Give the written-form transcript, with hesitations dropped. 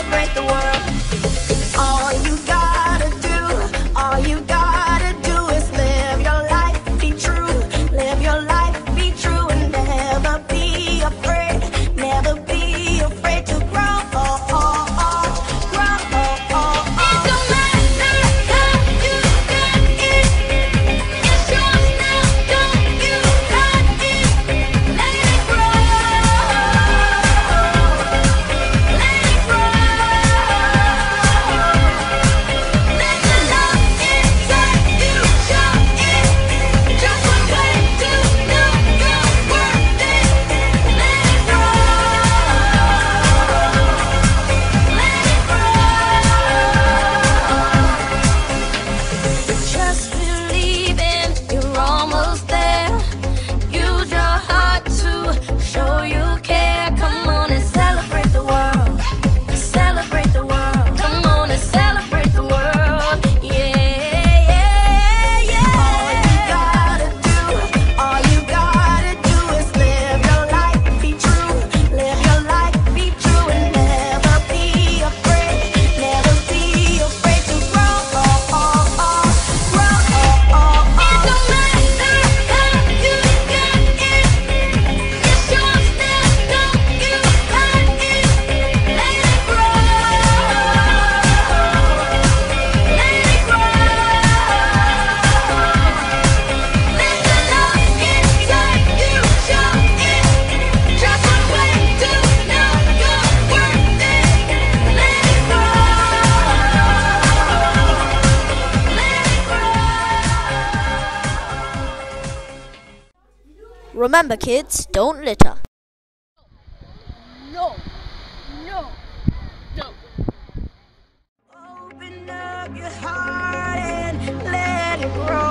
celebrate the world. All you gotta do, all you gotta do is live your life, be true, live your life, be true, and never be afraid, never be afraid to grow. Remember, kids, don't litter. No, no, no. Open up your heart and let it grow.